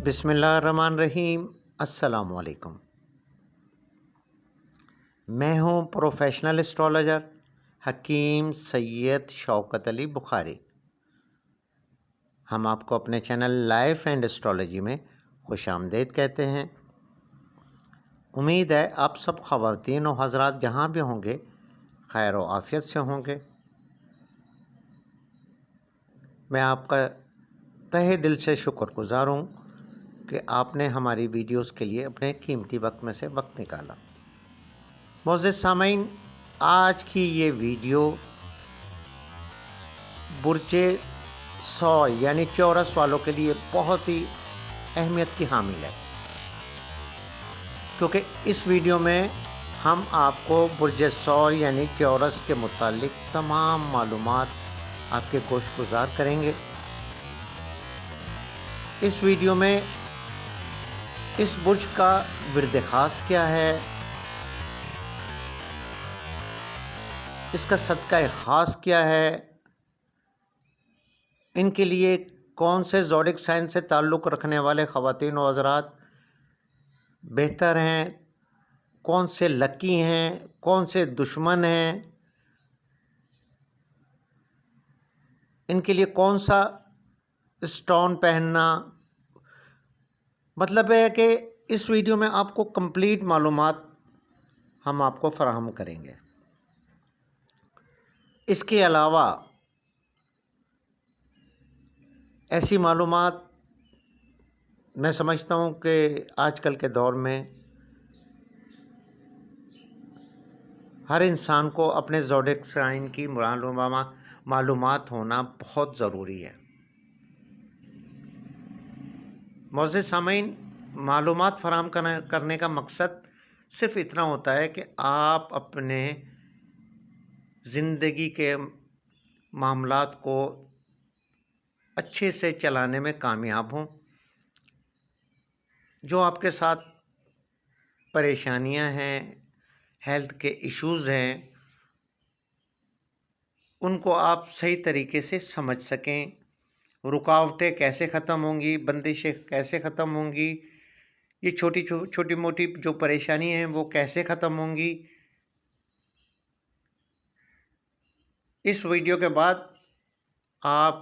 بسم اللہ الرحمن الرحیم۔ السلام علیکم۔ میں ہوں پروفیشنل اسٹرالوجر حکیم سید شوکت علی بخاری۔ ہم آپ کو اپنے چینل لائف اینڈ اسٹرالوجی میں خوش آمدید کہتے ہیں۔ امید ہے آپ سب خواتین و حضرات جہاں بھی ہوں گے خیر و عافیت سے ہوں گے۔ میں آپ کا تہہ دل سے شکر گزار ہوں کہ آپ نے ہماری ویڈیوز کے لیے اپنے قیمتی وقت میں سے وقت نکالا۔ معزز سامعین، آج کی یہ ویڈیو برج 100 یعنی چورس والوں کے لیے بہت ہی اہمیت کی حامل ہے، کیونکہ اس ویڈیو میں ہم آپ کو برج 100 یعنی چورس کے متعلق تمام معلومات آپ کے گوش گزار کریں گے۔ اس ویڈیو میں اس برج کا ورد خاص کیا ہے، اس کا صدقہ خاص کیا ہے، ان کے لیے کون سے زوڈک سائن سے تعلق رکھنے والے خواتین و حضرات بہتر ہیں، کون سے لکی ہیں، کون سے دشمن ہیں، ان کے لیے کون سا اسٹون پہننا، مطلب ہے کہ اس ویڈیو میں آپ کو کمپلیٹ معلومات ہم آپ کو فراہم کریں گے۔ اس کے علاوہ ایسی معلومات میں سمجھتا ہوں کہ آج کل کے دور میں ہر انسان کو اپنے زوڈک سائن کی معلومات ہونا بہت ضروری ہے۔ معزز سامعین، معلومات فراہم کرنے کا مقصد صرف اتنا ہوتا ہے کہ آپ اپنے زندگی کے معاملات کو اچھے سے چلانے میں کامیاب ہوں۔ جو آپ کے ساتھ پریشانیاں ہیں، ہیلتھ کے ایشوز ہیں، ان کو آپ صحیح طریقے سے سمجھ سکیں، رکاوٹیں کیسے ختم ہوں گی، بندشیں کیسے ختم ہوں گی، یہ چھوٹی موٹی جو پریشانی ہیں وہ کیسے ختم ہوں گی۔ اس ویڈیو کے بعد آپ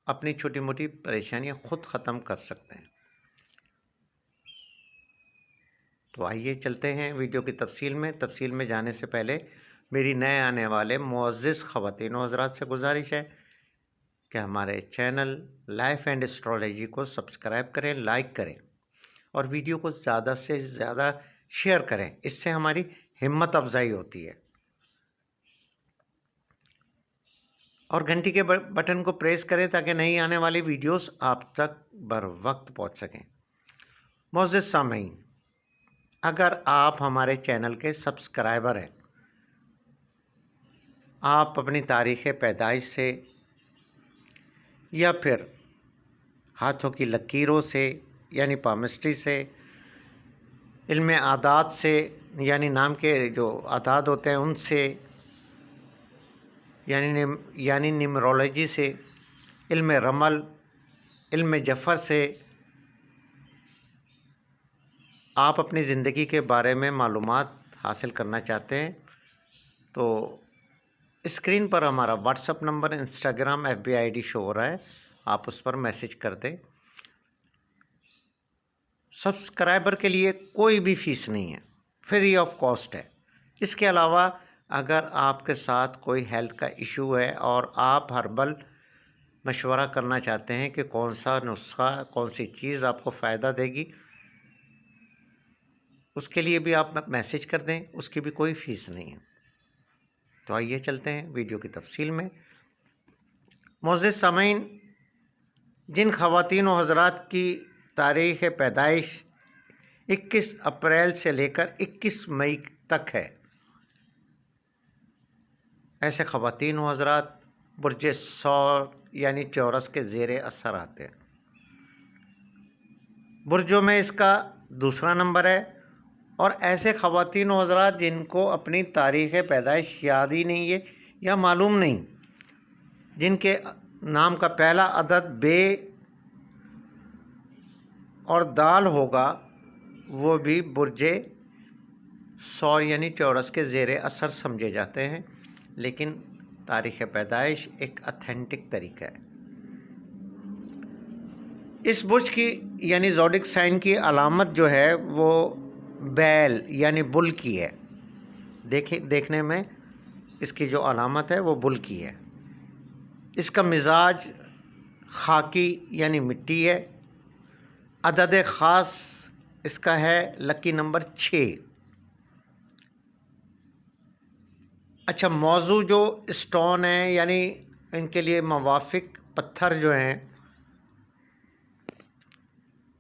اپنی چھوٹی موٹی پریشانیاں خود ختم کر سکتے ہیں۔ تو آئیے چلتے ہیں ویڈیو کی تفصیل میں جانے سے پہلے میری نئے آنے والے معزز خواتین و حضرات سے گزارش ہے کہ ہمارے چینل لائف اینڈ اسٹرالوجی کو سبسکرائب کریں، لائک کریں اور ویڈیو کو زیادہ سے زیادہ شیئر کریں۔ اس سے ہماری ہمت افزائی ہوتی ہے۔ اور گھنٹی کے بٹن کو پریس کریں تاکہ نئی آنے والی ویڈیوز آپ تک بر وقت پہنچ سکیں۔ معزز سامعین، اگر آپ ہمارے چینل کے سبسکرائبر ہیں، آپ اپنی تاریخ پیدائش سے یا پھر ہاتھوں کی لکیروں سے یعنی پامسٹری سے، علم اعداد سے یعنی نام کے جو اعداد ہوتے ہیں ان سے، یعنی نیمرولوجی سے، علم رمل، علم جفر سے آپ اپنی زندگی کے بارے میں معلومات حاصل کرنا چاہتے ہیں تو اسکرین پر ہمارا what's app number, Instagram, FB ID شو ہو رہا ہے، آپ اس پر میسج کر دیں۔ سبسکرائبر کے لیے کوئی بھی فیس نہیں ہے، فری آف کاسٹ ہے۔ اس کے علاوہ اگر آپ کے ساتھ کوئی ہیلتھ کا ایشو ہے اور آپ ہربل مشورہ کرنا چاہتے ہیں کہ کون سا نسخہ، کون سی چیز آپ کو فائدہ دے گی، اس کے لیے بھی آپ میسج کر دیں، اس کی بھی کوئی فیس نہیں ہے۔ تو آئیے چلتے ہیں ویڈیو کی تفصیل میں۔ معزز سامعین، جن خواتین و حضرات کی تاریخ پیدائش 21 اپریل سے لے کر 21 مئی تک ہے، ایسے خواتین و حضرات برج 100 یعنی چورس کے زیر اثر آتے ہیں۔ برجوں میں اس کا دوسرا نمبر ہے، اور ایسے خواتین و حضرات جن کو اپنی تاریخ پیدائش یاد ہی نہیں ہے یا معلوم نہیں، جن کے نام کا پہلا عدد بے اور دال ہوگا وہ بھی برج سور یعنی چورس کے زیر اثر سمجھے جاتے ہیں، لیکن تاریخ پیدائش ایک اتھینٹک طریقہ ہے۔ اس برج کی یعنی زوڈک سائن کی علامت جو ہے وہ بیل یعنی بل کی ہے۔ دیکھنے میں اس کی جو علامت ہے وہ بل کی ہے۔ اس کا مزاج خاکی یعنی مٹی ہے۔ عدد خاص اس کا ہے لکی نمبر 6۔ اچھا، موضوع جو اسٹون ہے یعنی ان کے لیے موافق پتھر جو ہیں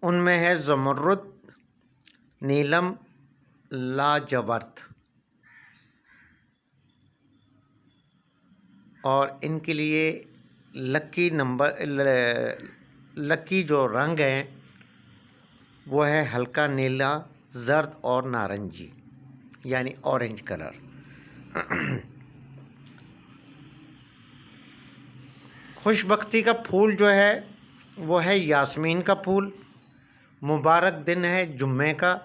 ان میں ہے زمرد، نیلم، لاجورد، اور ان کے لیے لکی جو رنگ ہیں وہ ہے ہلکا نیلا، زرد اور نارنجی یعنی اورنج کلر۔ خوش بختی کا پھول جو ہے وہ ہے یاسمین کا پھول۔ مبارک دن ہے جمعے کا۔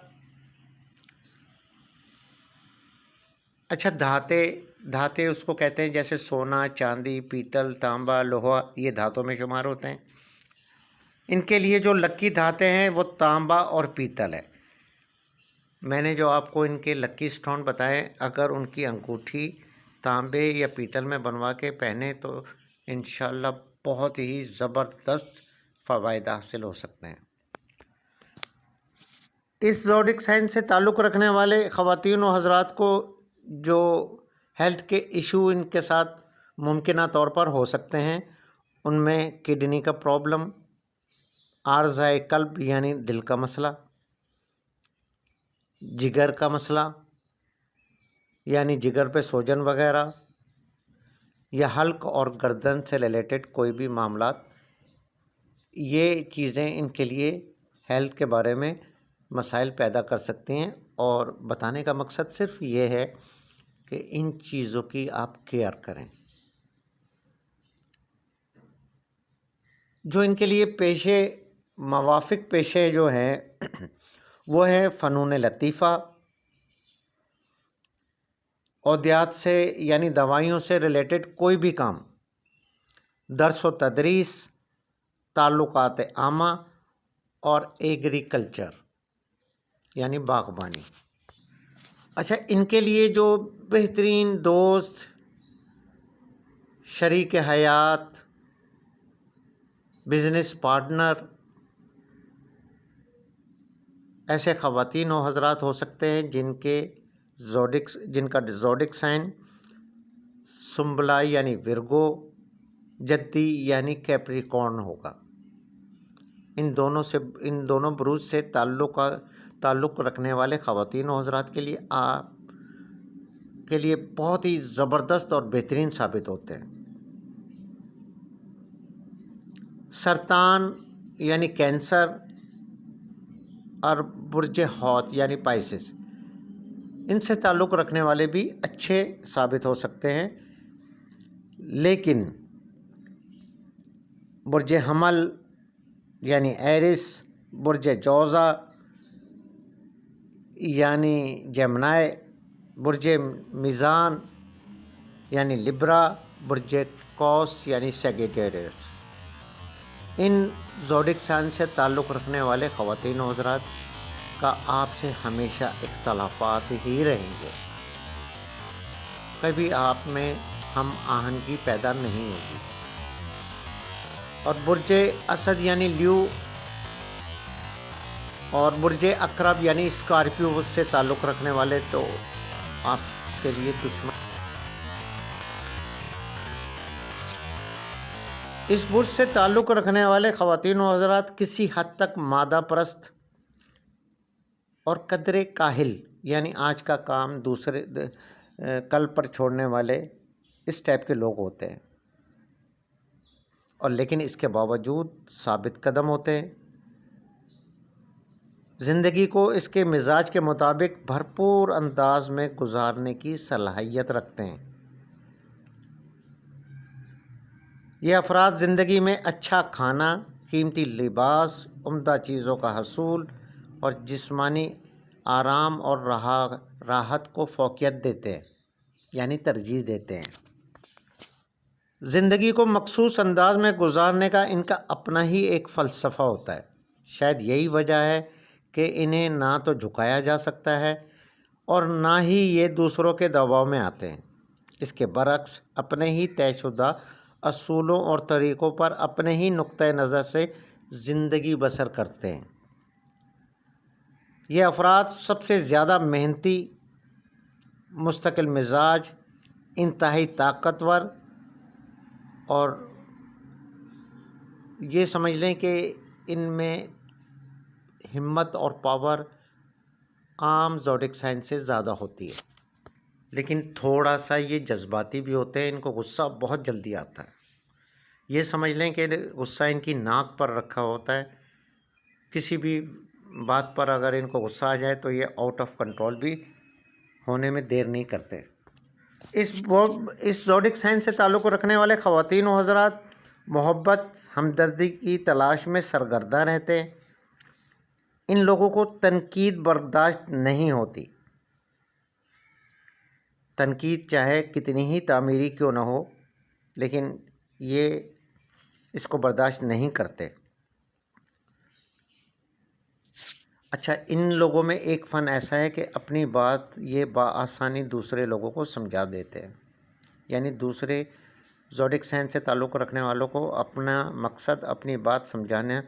اچھا، دھاتے اس کو کہتے ہیں جیسے سونا، چاندی، پیتل، تانبا، لوہا، یہ دھاتوں میں شمار ہوتے ہیں۔ ان کے لیے جو لکی دھاتے ہیں وہ تانبا اور پیتل ہے۔ میں نے جو آپ کو ان کے لکی سٹون بتائے، اگر ان کی انگوٹھی تانبے یا پیتل میں بنوا کے پہنے تو انشاءاللہ بہت ہی زبردست فوائد حاصل ہو سکتے ہیں۔ اس زوڈک سائن سے تعلق رکھنے والے خواتین و حضرات کو جو ہیلتھ کے ایشو ان کے ساتھ ممکنہ طور پر ہو سکتے ہیں، ان میں کڈنی کا پرابلم، عارضۂ قلب یعنی دل کا مسئلہ، جگر کا مسئلہ یعنی جگر پہ سوجن وغیرہ، یا حلق اور گردن سے ریلیٹڈ کوئی بھی معاملات، یہ چیزیں ان کے لیے ہیلتھ کے بارے میں مسائل پیدا کر سکتی ہیں۔ اور بتانے کا مقصد صرف یہ ہے کہ ان چیزوں کی آپ کیئر کریں۔ جو ان کے لیے موافق پیشے جو ہیں وہ ہیں فنون لطیفہ، ادویات سے یعنی دوائیوں سے ریلیٹڈ کوئی بھی کام، درس و تدریس، تعلقات عامہ اور ایگریکلچر یعنی باغبانی۔ اچھا، ان کے لیے جو بہترین دوست، شریک حیات، بزنس پارٹنر ایسے خواتین و حضرات ہو سکتے ہیں جن کا زوڈک سائن سنبلا یعنی ورگو، جدی یعنی کیپریکارن ہوگا۔ ان دونوں بروج سے تعلق رکھنے والے خواتین و حضرات کے لیے آپ کے لیے بہت ہی زبردست اور بہترین ثابت ہوتے ہیں۔ سرطان یعنی کینسر اور برج حوت یعنی پائسس، ان سے تعلق رکھنے والے بھی اچھے ثابت ہو سکتے ہیں، لیکن برج حمل یعنی ایرس، برج جوزا یعنی جیمنائی، برج میزان یعنی لبرا، برج قوس یعنی سیگیٹیریس، ان زوڈک سائن سے تعلق رکھنے والے خواتین و حضرات کا آپ سے ہمیشہ اختلافات ہی رہیں گے۔ کبھی آپ میں ہم آہنگی پیدا نہیں ہوگی۔ اور برج اسد یعنی لیو اور برج عقرب یعنی اسکارپیو سے تعلق رکھنے والے تو آپ کے لیے دشمن۔ اس برج سے تعلق رکھنے والے خواتین و حضرات کسی حد تک مادہ پرست اور قدرے کاہل یعنی آج کا کام دوسرے کل پر چھوڑنے والے اس ٹائپ کے لوگ ہوتے ہیں، اور لیکن اس کے باوجود ثابت قدم ہوتے ہیں، زندگی کو اس کے مزاج کے مطابق بھرپور انداز میں گزارنے کی صلاحیت رکھتے ہیں۔ یہ افراد زندگی میں اچھا کھانا قیمتی لباس، عمدہ چیزوں کا حصول اور جسمانی آرام اور راحت کو فوقیت دیتے ہیں، یعنی ترجیح دیتے ہیں۔ زندگی کو مخصوص انداز میں گزارنے کا ان کا اپنا ہی ایک فلسفہ ہوتا ہے۔ شاید یہی وجہ ہے کہ انہیں نہ تو جھکایا جا سکتا ہے اور نہ ہی یہ دوسروں کے دباؤ میں آتے ہیں۔ اس کے برعکس اپنے ہی طے شدہ اصولوں اور طریقوں پر اپنے ہی نقطۂ نظر سے زندگی بسر کرتے ہیں۔ یہ افراد سب سے زیادہ محنتی، مستقل مزاج، انتہائی طاقتور اور یہ سمجھ لیں کہ ان میں ہمت اور پاور عام زوڈک سائن سے زیادہ ہوتی ہے، لیکن تھوڑا سا یہ جذباتی بھی ہوتے ہیں۔ ان کو غصہ بہت جلدی آتا ہے۔ یہ سمجھ لیں کہ غصہ ان کی ناک پر رکھا ہوتا ہے، کسی بھی بات پر اگر ان کو غصہ آ جائے تو یہ آؤٹ آف کنٹرول بھی ہونے میں دیر نہیں کرتے۔ اس زوڈک سائن سے تعلق رکھنے والے خواتین و حضرات محبت، ہمدردی کی تلاش میں سرگرداں رہتے ہیں۔ ان لوگوں کو تنقید برداشت نہیں ہوتی۔ تنقید چاہے کتنی ہی تعمیری کیوں نہ ہو، لیکن یہ اس کو برداشت نہیں کرتے۔ اچھا، ان لوگوں میں ایک فن ایسا ہے کہ اپنی بات یہ بآسانی دوسرے لوگوں کو سمجھا دیتے ہیں، یعنی دوسرے زوڈک سائن سے تعلق رکھنے والوں کو اپنا مقصد، اپنی بات سمجھانا،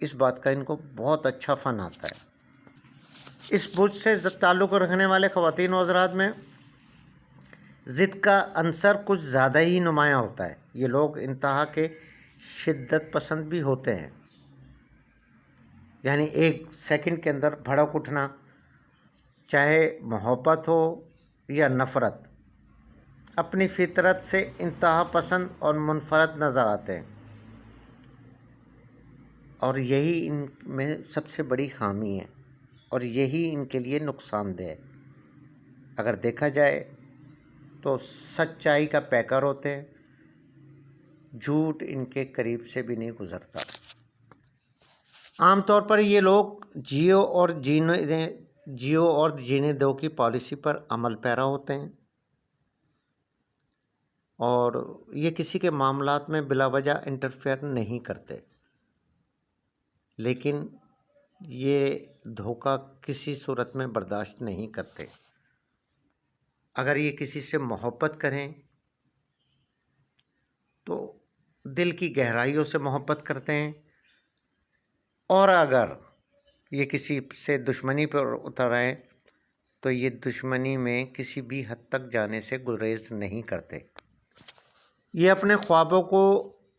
اس بات کا ان کو بہت اچھا فن آتا ہے۔ اس برج سے تعلق رکھنے والے خواتین و حضرات میں ضد کا عنصر کچھ زیادہ ہی نمایاں ہوتا ہے۔ یہ لوگ انتہا کے شدت پسند بھی ہوتے ہیں، یعنی ایک سیکنڈ کے اندر بھڑک اٹھنا، چاہے محبت ہو یا نفرت، اپنی فطرت سے انتہا پسند اور منفرد نظر آتے ہیں، اور یہی ان میں سب سے بڑی خامی ہے اور یہی ان کے لیے نقصان دہ ہے۔ اگر دیکھا جائے تو سچائی کا پیکر ہوتے ہیں، جھوٹ ان کے قریب سے بھی نہیں گزرتا۔ عام طور پر یہ لوگ جیو اور جینے دو کی پالیسی پر عمل پیرا ہوتے ہیں، اور یہ کسی کے معاملات میں بلا وجہ انٹرفیئر نہیں کرتے، لیکن یہ دھوکہ کسی صورت میں برداشت نہیں کرتے۔ اگر یہ کسی سے محبت کریں تو دل کی گہرائیوں سے محبت کرتے ہیں، اور اگر یہ کسی سے دشمنی پر اتر آئے تو یہ دشمنی میں کسی بھی حد تک جانے سے گریز نہیں کرتے۔ یہ اپنے خوابوں کو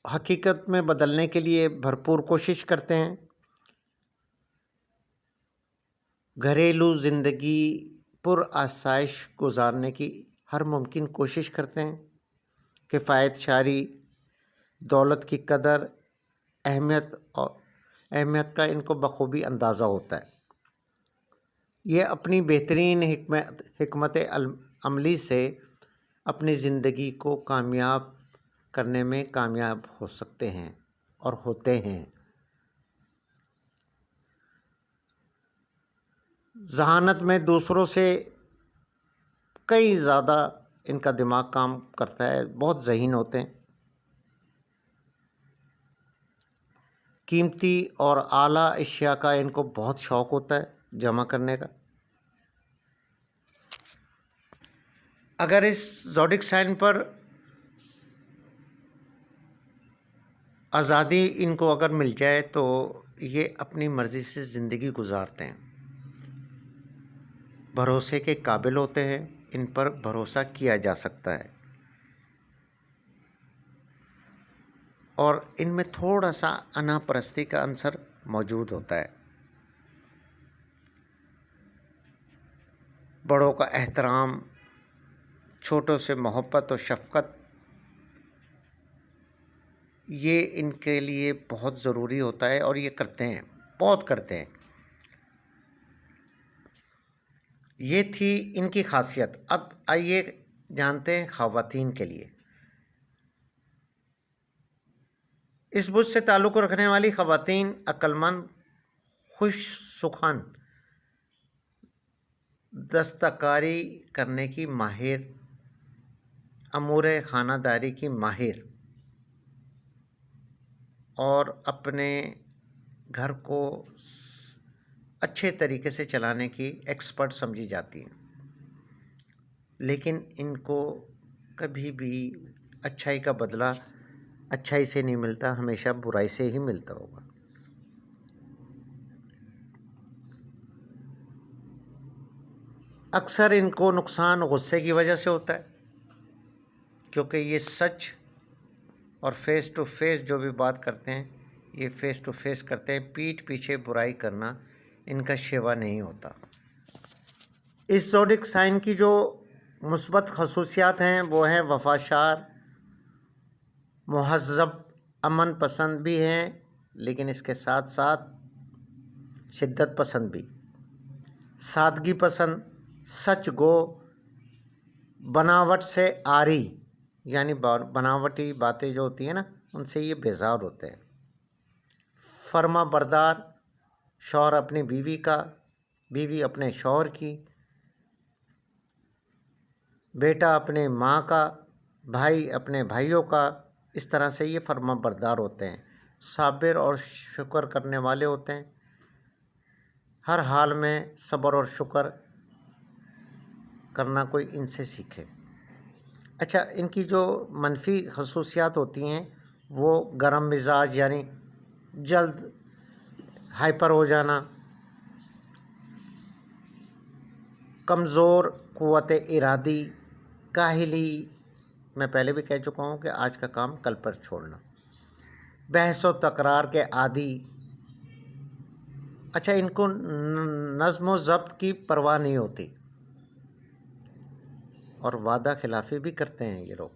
حقیقت میں بدلنے کے لیے بھرپور کوشش کرتے ہیں۔ گھریلو زندگی پر آسائش گزارنے کی ہر ممکن کوشش کرتے ہیں۔ کفایت شعری، دولت کی قدر، اہمیت کا ان کو بخوبی اندازہ ہوتا ہے۔ یہ اپنی بہترین حکمت عملی سے اپنی زندگی کو کامیاب کرنے میں کامیاب ہو سکتے ہیں اور ہوتے ہیں۔ ذہانت میں دوسروں سے کئی زیادہ ان کا دماغ کام کرتا ہے، بہت ذہین ہوتے ہیں۔ قیمتی اور اعلیٰ اشیاء کا ان کو بہت شوق ہوتا ہے جمع کرنے کا۔ اگر اس زوڈک سائن پر آزادی ان کو اگر مل جائے تو یہ اپنی مرضی سے زندگی گزارتے ہیں، بھروسے کے قابل ہوتے ہیں، ان پر بھروسہ کیا جا سکتا ہے، اور ان میں تھوڑا سا انا پرستی کا عنصر موجود ہوتا ہے۔ بڑوں کا احترام، چھوٹوں سے محبت و شفقت، یہ ان کے لیے بہت ضروری ہوتا ہے، اور یہ کرتے ہیں، بہت کرتے ہیں۔ یہ تھی ان کی خاصیت۔ اب آئیے جانتے ہیں خواتین کے لیے۔ اس برج سے تعلق رکھنے والی خواتین عقلمند، خوش سخن، دستکاری کرنے کی ماہر، امور خانہ داری کی ماہر اور اپنے گھر کو اچھے طریقے سے چلانے کی ایکسپرٹ سمجھی جاتی ہیں، لیکن ان کو کبھی بھی اچھائی کا بدلہ اچھائی سے نہیں ملتا، ہمیشہ برائی سے ہی ملتا ہوگا۔ اکثر ان کو نقصان غصے کی وجہ سے ہوتا ہے، کیونکہ یہ سچ اور فیس ٹو فیس جو بھی بات کرتے ہیں یہ فیس ٹو فیس کرتے ہیں، پیٹھ پیچھے برائی کرنا ان کا شیوا نہیں ہوتا۔ اس زوڈک سائن کی جو مثبت خصوصیات ہیں وہ ہیں وفاشار، مہذب، امن پسند بھی ہیں، لیکن اس کے ساتھ ساتھ شدت پسند بھی، سادگی پسند، سچ گو، بناوٹ سے عاری، یعنی بناوٹی باتیں جو ہوتی ہیں نا ان سے یہ بیزار ہوتے ہیں، فرما بردار، شوہر اپنی بیوی کا، بیوی اپنے شوہر کی، بیٹا اپنے ماں کا، بھائی اپنے بھائیوں کا، اس طرح سے یہ فرما بردار ہوتے ہیں، صابر اور شکر کرنے والے ہوتے ہیں، ہر حال میں صبر اور شکر کرنا کوئی ان سے سیکھے۔ اچھا، ان کی جو منفی خصوصیات ہوتی ہیں وہ گرم مزاج، یعنی جلد ہائپر ہو جانا، کمزور قوت ارادی، کاہلی، میں پہلے بھی کہہ چکا ہوں کہ آج کا کام کل پر چھوڑنا، بحث و تکرار کے عادی۔ اچھا، ان کو نظم و ضبط کی پرواہ نہیں ہوتی اور وعدہ خلافی بھی کرتے ہیں یہ لوگ۔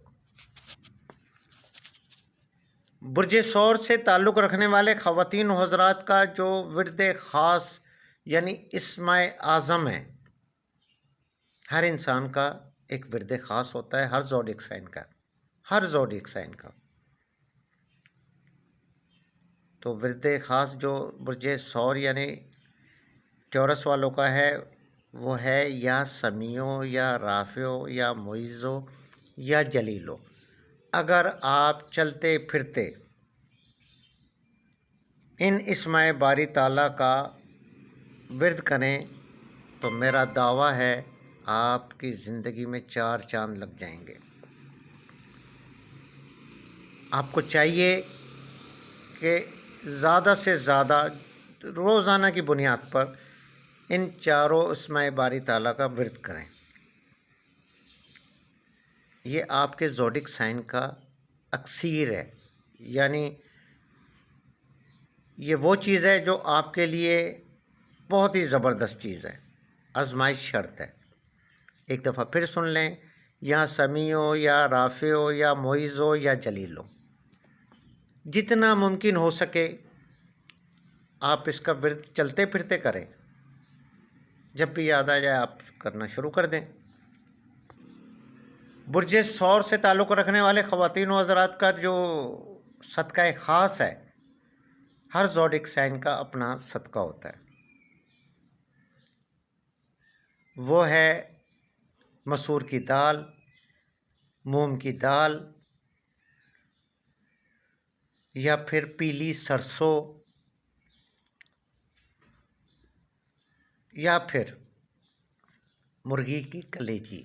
برج ثور سے تعلق رکھنے والے خواتین و حضرات کا جو ورد خاص یعنی اسم اعظم ہے، ہر انسان کا ایک ورد خاص ہوتا ہے، ہر زوڈک سائن کا، ہر زوڈک سائن کا۔ تو ورد خاص جو برج ثور یعنی ٹورس والوں کا ہے وہ ہے یا سمیع یا رافع یا معز یا جلیل۔ اگر آپ چلتے پھرتے ان اسماء باری تعالیٰ کا ورد کریں تو میرا دعویٰ ہے آپ کی زندگی میں 4 چاند لگ جائیں گے۔ آپ کو چاہیے کہ زیادہ سے زیادہ روزانہ کی بنیاد پر ان 4 اسماء باری تعالیٰ کا ورد کریں۔ یہ آپ کے زوڈک سائن کا اکسیر ہے، یعنی یہ وہ چیز ہے جو آپ کے لیے بہت ہی زبردست چیز ہے، آزمائش شرط ہے۔ ایک دفعہ پھر سن لیں، یا سمیع یا رافع یا معز یا جلیل، جتنا ممکن ہو سکے آپ اس کا ورد چلتے پھرتے کریں، جب بھی یاد آ جائے آپ کرنا شروع کر دیں۔ برج ثور سے تعلق رکھنے والے خواتین و حضرات کا جو صدقہ خاص ہے، ہر زوڈک سائن کا اپنا صدقہ ہوتا ہے، وہ ہے مسور کی دال، مونگ کی دال، یا پھر پیلی سرسوں، یا پھر مرغی کی کلیجی۔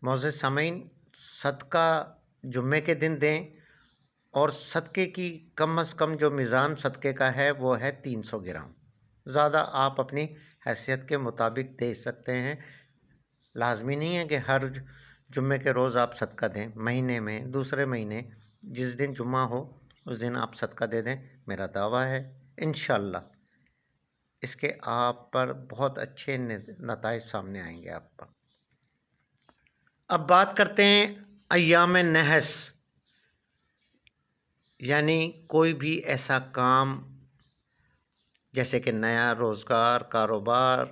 معزز سامعین، صدقہ جمعے کے دن دیں، اور صدقے کی کم از کم جو میزان صدقے کا ہے وہ ہے 300 گرام۔ زیادہ آپ اپنی حیثیت کے مطابق دے سکتے ہیں، لازمی نہیں ہے کہ ہر جمعے کے روز آپ صدقہ دیں، مہینے میں دوسرے مہینے جس دن جمعہ ہو اس دن آپ صدقہ دے دیں۔ میرا دعویٰ ہے انشاءاللہ اس کے آپ پر بہت اچھے نتائج سامنے آئیں گے آپ پر۔ اب بات کرتے ہیں ایام نحس، یعنی کوئی بھی ایسا کام جیسے کہ نیا روزگار، کاروبار،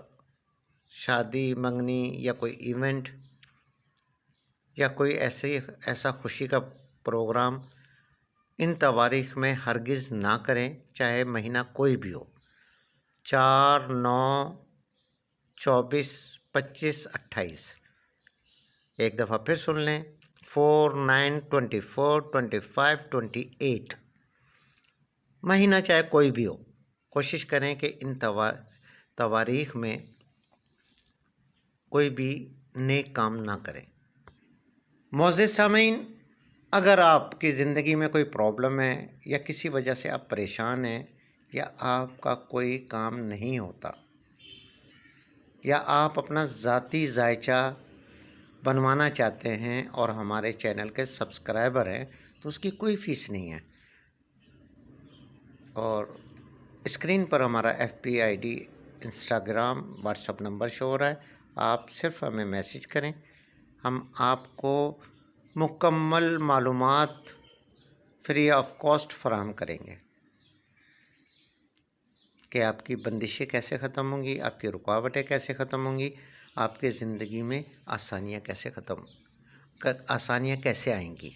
شادی منگنی یا کوئی ایونٹ یا کوئی ایسا خوشی کا پروگرام ان تواریخ میں ہرگز نہ کریں، چاہے مہینہ کوئی بھی ہو، 4، 9، 24، 25، 28۔ ایک دفعہ پھر سن لیں، 4، 9، 24، 25، 28۔ مہینہ چاہے کوئی بھی ہو، کوشش کریں کہ ان تواریخ میں کوئی بھی نیک کام نہ کریں۔ معزز سامعین، اگر آپ کی زندگی میں کوئی پرابلم ہے یا کسی وجہ سے آپ پریشان ہیں، یا آپ کا کوئی کام نہیں ہوتا، یا آپ اپنا ذاتی ذائچہ بنوانا چاہتے ہیں اور ہمارے چینل کے سبسکرائبر ہیں، تو اس کی کوئی فیس نہیں ہے، اور اسکرین پر ہمارا FB ID، Instagram, WhatsApp number show ہو رہا ہے۔ آپ صرف ہمیں میسج کریں، ہم آپ کو مکمل معلومات فری آف کاسٹ فراہم کریں گے کہ آپ کی بندشیں کیسے ختم ہوں گی، آپ کی رکاوٹیں کیسے ختم ہوں گی، آپ کی زندگی میں آسانیاں کیسے آئیں گی۔